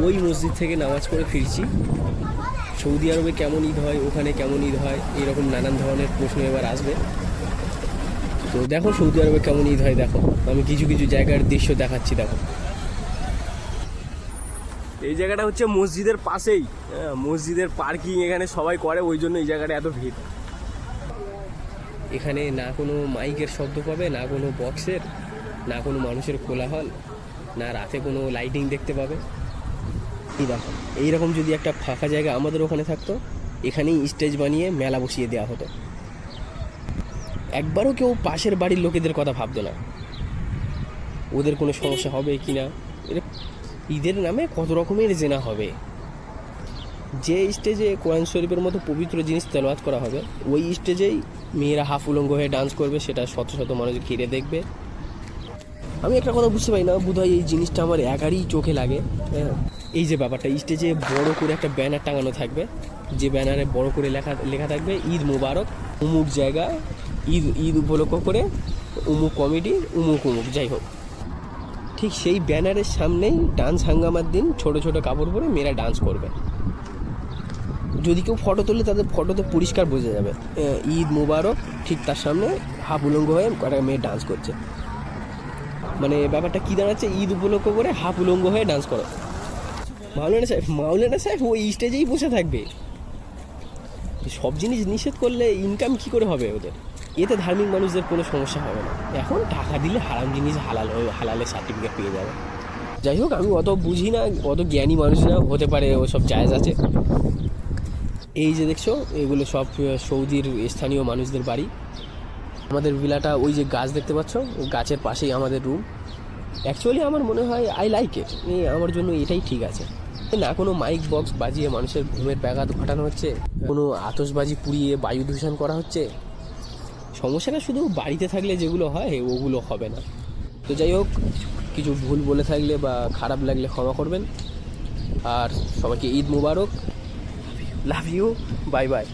ওই মসজিদ থেকে নামাজ পড়ে ফিরছি। সৌদি আরবে কেমন ঈদ হয়, ওখানে কেমন ঈদ হয়, এরকম নানান ধরনের প্রশ্ন এবার আসবে। তো দেখো সৌদি আরবে কেমন ঈদ হয় দেখো, আমি কিছু কিছু জায়গার দৃশ্য দেখাচ্ছি। দেখো এই জায়গাটা হচ্ছে মসজিদের পাশেই, মসজিদের পার্কিং এখানে সবাই করে, ওই জন্য এই জায়গাটা এত ভিড়। এখানে না কোনো মাইকের শব্দ পাবে, না কোনো বক্সের, না কোনো মানুষের কোলাহল, না রাতে কোনো লাইটিং দেখতে পাবে। এই দেখো এইরকম যদি একটা ফাঁকা জায়গা আমাদের ওখানে থাকতো, এখানেই স্টেজ বানিয়ে মেলা বসিয়ে দেওয়া হতো। একবারও কেউ পাশের বাড়ির লোকেদের কথা ভাবতো না, ওদের কোনো সমস্যা হবে কি না। ঈদের নামে কত রকমের জেনা হবে। যে স্টেজে কোরআন শরীফের মতো পবিত্র জিনিস তেলাওয়াত করা হবে, ওই স্টেজেই মেয়েরা হাফ উলঙ্গ হয়ে ডান্স করবে, সেটা শত শত মানুষ ঘিরে দেখবে। আমি একটা কথা বুঝতে পারি না, বোধহয় এই জিনিসটা আমার একারই চোখে লাগে। এই যে ব্যাপারটা, স্টেজে বড় করে একটা ব্যানার টাঙানো থাকবে, যে ব্যানারে বড় করে লেখা থাকবে ঈদ মুবারক, উমুক জায়গায় ঈদ উপলক্ষ করে উমুক কমিটি উমুক যাই হোক। ঠিক সেই ব্যানারের সামনেই ডান্স হাঙ্গামার দিন ছোট ছোট কাপড় পরে মেয়েরা ডান্স করবে। যদি কেউ ফটো তোলে তাদের ফটোতে পরিষ্কার বোঝা যাবে ঈদ মুবারক, ঠিক তার সামনে হাফ উলঙ্গ হয়ে একটা মেয়ে ডান্স করছে। মানে ব্যাপারটা কী দাঁড়াচ্ছে, ঈদ উপলক্ষ করে হাফ উলঙ্গ হয়ে ডান্স করো। মাওলানা সাহেব ওই স্টেজেই বসে থাকবে। সব জিনিস নিষেধ করলে ইনকাম কি করে হবে ওদের? এতে ধার্মিক মানুষদের কোনো সমস্যা হবে না। এখন টাকা দিলে হারাম জিনিস হালালের সার্টিফিকেট পেয়ে যাবে। যাই হোক, আমি অত বুঝি না, অত জ্ঞানী মানুষ না, হতে পারে ওসব জায়েজ আছে। এই যে দেখছো, এগুলো সব সৌদির স্থানীয় মানুষদের বাড়ি। আমাদের ভিলাটা, ওই যে গাছ দেখতে পাচ্ছ, গাছের পাশেই আমাদের রুম। অ্যাকচুয়ালি আমার মনে হয় আই লাইক ইট, আমার জন্য এটাই ঠিক আছে। না কোনো মাইক বক্স বাজিয়ে মানুষের ঘুমের ব্যাঘাত ঘটানো হচ্ছে, কোনো আতশবাজি পুড়িয়ে বায়ু দূষণ করা হচ্ছে। সমস্যাটা শুধু বাড়িতে থাকলে যেগুলো হয় ওগুলো হবে না। তো যাই হোক, কিছু ভুল বলে থাকলে বা খারাপ লাগলে ক্ষমা করবেন। আর সবাইকে ঈদ মুবারক, লাভ ইউ, বাই বাই।